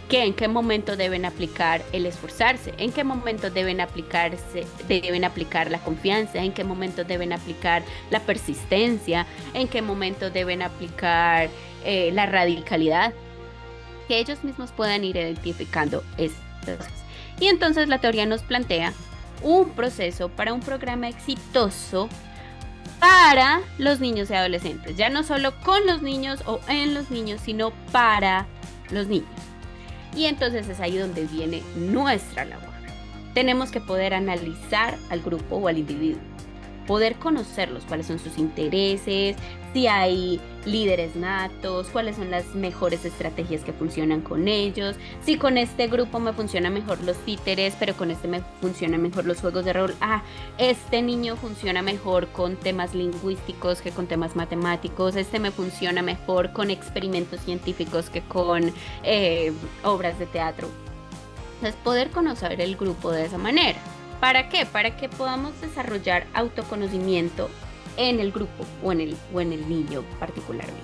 Speaker 1: Que en qué momento deben aplicar el esforzarse, en qué momento deben aplicar la confianza, en qué momento deben aplicar la persistencia, en qué momento deben aplicar la radicalidad. Que ellos mismos puedan ir identificando estas cosas. Y entonces la teoría nos plantea un proceso para un programa exitoso para los niños y adolescentes. Ya no solo con los niños o en los niños, sino para los niños. Y entonces es ahí donde viene nuestra labor. Tenemos que poder analizar al grupo o al individuo. poder conocerlos, cuáles son sus intereses, si hay líderes natos, cuáles son las mejores estrategias que funcionan con ellos, si con este grupo me funcionan mejor los títeres, pero con este me funcionan mejor los juegos de rol. Este niño funciona mejor con temas lingüísticos que con temas matemáticos, este me funciona mejor con experimentos científicos que con obras de teatro. Entonces, poder conocer el grupo de esa manera. ¿Para qué? Para que podamos desarrollar autoconocimiento en el grupo o en el niño particularmente.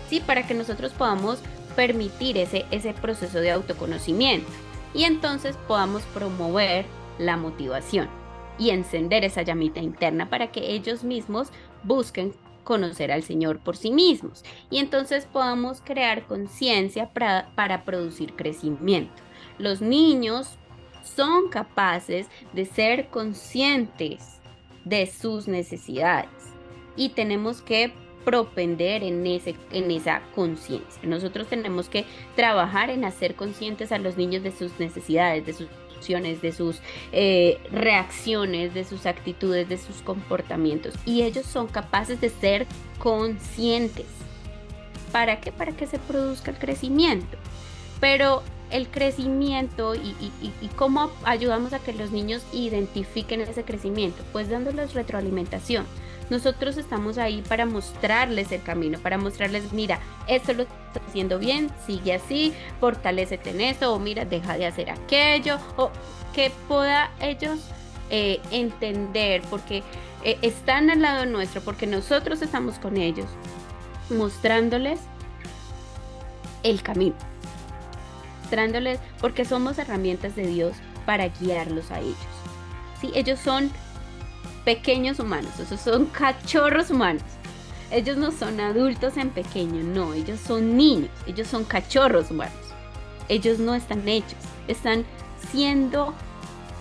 Speaker 1: Sí, para que nosotros podamos permitir ese proceso de autoconocimiento y entonces podamos promover la motivación y encender esa llamita interna para que ellos mismos busquen conocer al Señor por sí mismos y entonces podamos crear conciencia para producir crecimiento. Los niños son capaces de ser conscientes de sus necesidades y tenemos que propender en esa conciencia. Nosotros tenemos que trabajar en hacer conscientes a los niños de sus necesidades, de sus emociones, de sus reacciones, de sus actitudes, de sus comportamientos, y ellos son capaces de ser conscientes. ¿Para qué? Para que se produzca el crecimiento. Pero el crecimiento y cómo ayudamos a que los niños identifiquen ese crecimiento, pues dándoles retroalimentación. Nosotros estamos ahí para mostrarles el camino, para mostrarles, mira, esto lo estás haciendo bien, sigue así, fortalécete en eso, o mira, deja de hacer aquello, o que pueda ellos entender, porque están al lado nuestro, porque nosotros estamos con ellos, mostrándoles el camino. Mostrándoles, porque somos herramientas de Dios para guiarlos a ellos. ¿Sí? Ellos son pequeños humanos, esos son cachorros humanos. Ellos no son adultos en pequeño, no, ellos son niños, ellos son cachorros humanos. Ellos no están hechos, están siendo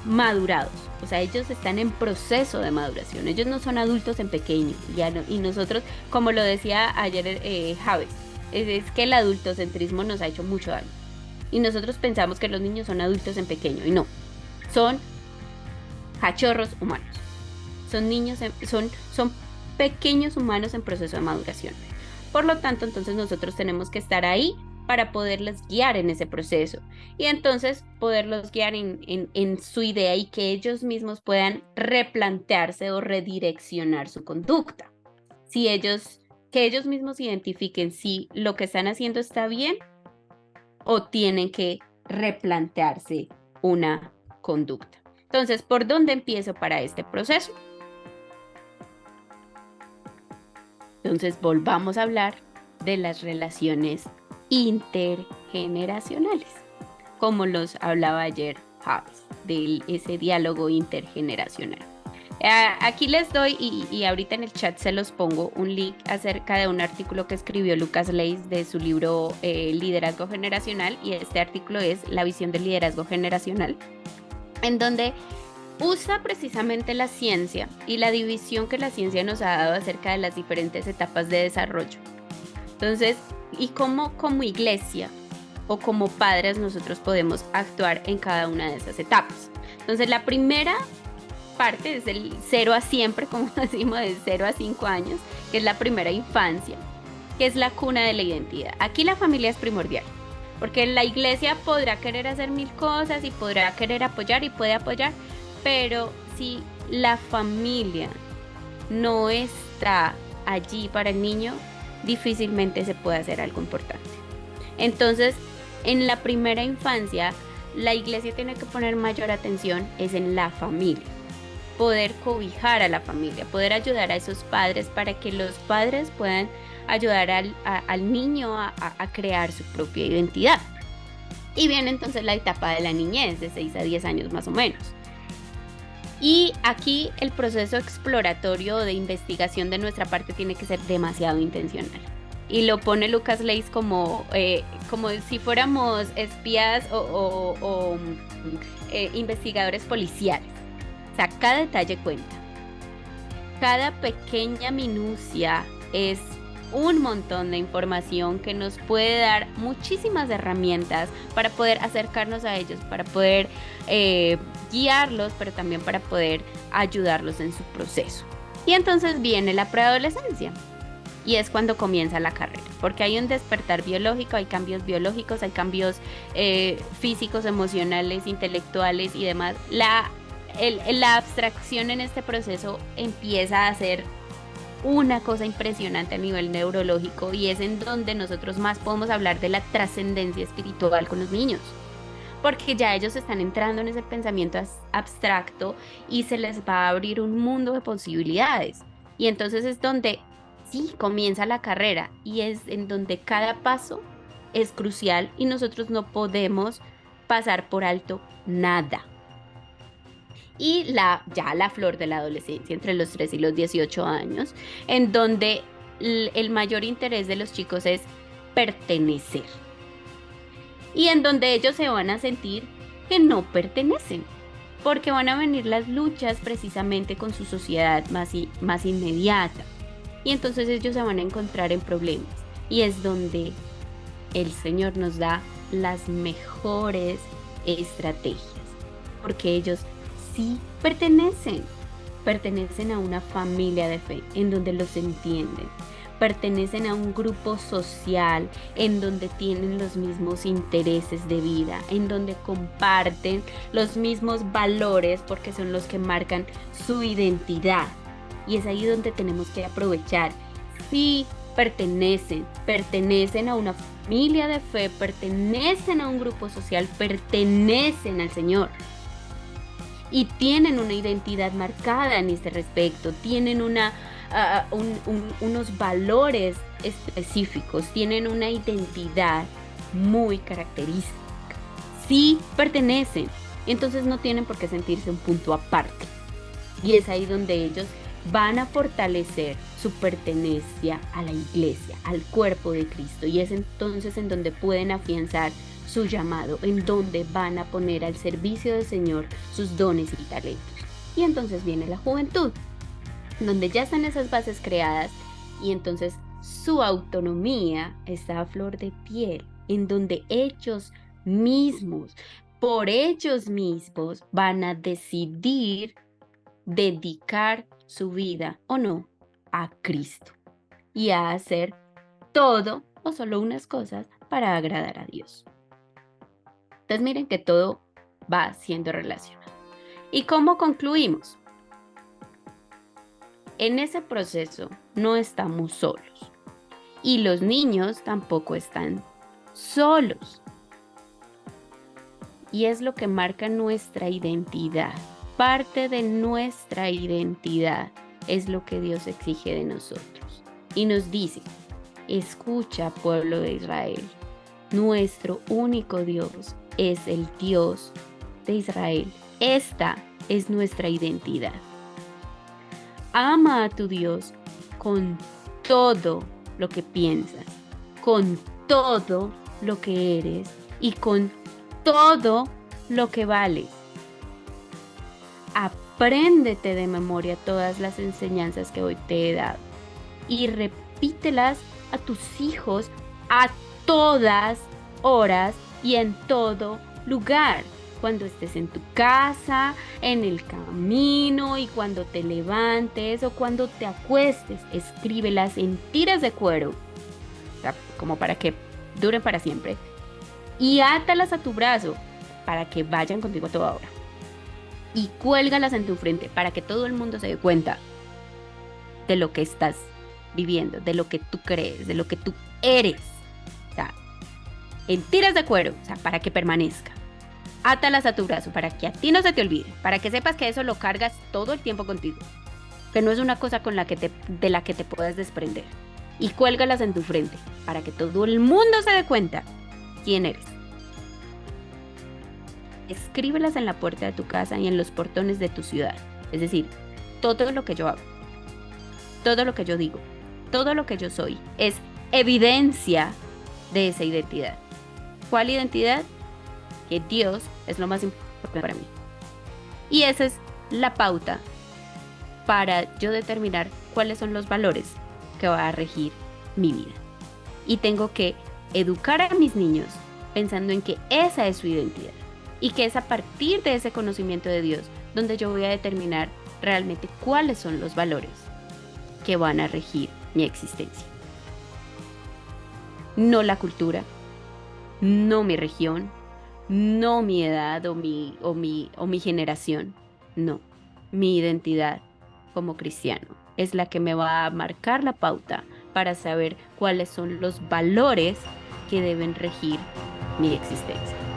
Speaker 1: madurados, o sea, ellos están en proceso de maduración. Ellos no son adultos en pequeño, ya no, y nosotros, como lo decía ayer Javes, es que el adultocentrismo nos ha hecho mucho daño. Y nosotros pensamos que los niños son adultos en pequeño, y no, son cachorros humanos, son niños, son pequeños humanos en proceso de maduración. Por lo tanto, entonces nosotros tenemos que estar ahí para poderles guiar en ese proceso y entonces poderlos guiar en su idea y que ellos mismos puedan replantearse o redireccionar su conducta. Que ellos mismos identifiquen si lo que están haciendo está bien o tienen que replantearse una conducta. Entonces, ¿por dónde empiezo para este proceso? Entonces, volvamos a hablar de las relaciones intergeneracionales, como los hablaba ayer Javes, de ese diálogo intergeneracional. Aquí les doy, y ahorita en el chat se los pongo, un link acerca de un artículo que escribió Lucas Leis de su libro Liderazgo Generacional, y este artículo es La visión del liderazgo generacional, en donde usa precisamente la ciencia y la división que la ciencia nos ha dado acerca de las diferentes etapas de desarrollo. Entonces, y cómo como iglesia o como padres nosotros podemos actuar en cada una de esas etapas. Entonces, la primera parte es el 0 a siempre, como decimos, de 0 a 5 años, que es la primera infancia, que es la cuna de la identidad. Aquí la familia es primordial, porque la iglesia podrá querer hacer mil cosas y podrá querer apoyar y puede apoyar, pero si la familia no está allí para el niño, difícilmente se puede hacer algo importante. Entonces, en la primera infancia, la iglesia tiene que poner mayor atención es en la familia, poder cobijar a la familia, poder ayudar a esos padres para que los padres puedan ayudar al niño a crear su propia identidad. Y viene entonces la etapa de la niñez, de 6 a 10 años más o menos. Y aquí el proceso exploratorio de investigación de nuestra parte tiene que ser demasiado intencional. Y lo pone Lucas Leis como si fuéramos espías o investigadores policiales. O sea, cada detalle cuenta. Cada pequeña minucia es un montón de información que nos puede dar muchísimas herramientas para poder acercarnos a ellos, para poder guiarlos, pero también para poder ayudarlos en su proceso. Y entonces viene la preadolescencia. Y es cuando comienza la carrera, porque hay un despertar biológico, hay cambios biológicos, hay cambios físicos, emocionales, intelectuales y demás. La abstracción en este proceso empieza a ser una cosa impresionante a nivel neurológico y es en donde nosotros más podemos hablar de la trascendencia espiritual con los niños. Porque ya ellos están entrando en ese pensamiento abstracto y se les va a abrir un mundo de posibilidades. Y entonces es donde sí comienza la carrera y es en donde cada paso es crucial y nosotros no podemos pasar por alto nada. Y ya la flor de la adolescencia, entre los 3 y los 18 años, en donde el mayor interés de los chicos es pertenecer. Y en donde ellos se van a sentir que no pertenecen, porque van a venir las luchas precisamente con su sociedad más inmediata. Y entonces ellos se van a encontrar en problemas. Y es donde el Señor nos da las mejores estrategias, porque ellos sí pertenecen a una familia de fe en donde los entienden, pertenecen a un grupo social en donde tienen los mismos intereses de vida, en donde comparten los mismos valores porque son los que marcan su identidad. Y es ahí donde tenemos que aprovechar. Sí, pertenecen a una familia de fe, pertenecen a un grupo social, pertenecen al Señor. Y tienen una identidad marcada en este respecto, tienen unos valores específicos, tienen una identidad muy característica. Sí pertenecen, entonces no tienen por qué sentirse un punto aparte. Y es ahí donde ellos van a fortalecer su pertenencia a la iglesia, al cuerpo de Cristo. Y es entonces en donde pueden afianzar su llamado, en donde van a poner al servicio del Señor sus dones y talentos. Y entonces viene la juventud, donde ya están esas bases creadas y entonces su autonomía está a flor de piel, en donde ellos mismos, por ellos mismos, van a decidir dedicar su vida o no a Cristo y a hacer todo o solo unas cosas para agradar a Dios. Entonces miren que todo va siendo relacionado. ¿Y cómo concluimos? En ese proceso no estamos solos y los niños tampoco están solos. Y es lo que marca nuestra identidad. Parte de nuestra identidad es lo que Dios exige de nosotros. Y nos dice, escucha, pueblo de Israel, nuestro único Dios es el Dios de Israel. Esta es nuestra identidad. Ama a tu Dios con todo lo que piensas, con todo lo que eres y con todo lo que vales. Apréndete de memoria todas las enseñanzas que hoy te he dado y repítelas a tus hijos a todas horas y en todo lugar. Cuando estés en tu casa, en el camino y cuando te levantes o cuando te acuestes, escríbelas en tiras de cuero, o sea, como para que duren para siempre, y átalas a tu brazo para que vayan contigo a toda hora. Y cuélgalas en tu frente para que todo el mundo se dé cuenta de lo que estás viviendo, de lo que tú crees, de lo que tú eres. O sea, en tiras de cuero, o sea, para que permanezca. Átalas a tu brazo para que a ti no se te olvide, para que sepas que eso lo cargas todo el tiempo contigo, que no es una cosa de la que te puedas desprender. Y cuélgalas en tu frente para que todo el mundo se dé cuenta quién eres. Escríbelas en la puerta de tu casa y en los portones de tu ciudad. Es decir, todo lo que yo hago, todo lo que yo digo, todo lo que yo soy es evidencia de esa identidad. ¿Cuál identidad? Que Dios es lo más importante para mí. Y esa es la pauta para yo determinar cuáles son los valores que va a regir mi vida. Y tengo que educar a mis niños pensando en que esa es su identidad y que es a partir de ese conocimiento de Dios donde yo voy a determinar realmente cuáles son los valores que van a regir mi existencia. No la cultura, no mi región, no mi edad o mi generación, no, mi identidad como cristiano es la que me va a marcar la pauta para saber cuáles son los valores que deben regir mi existencia.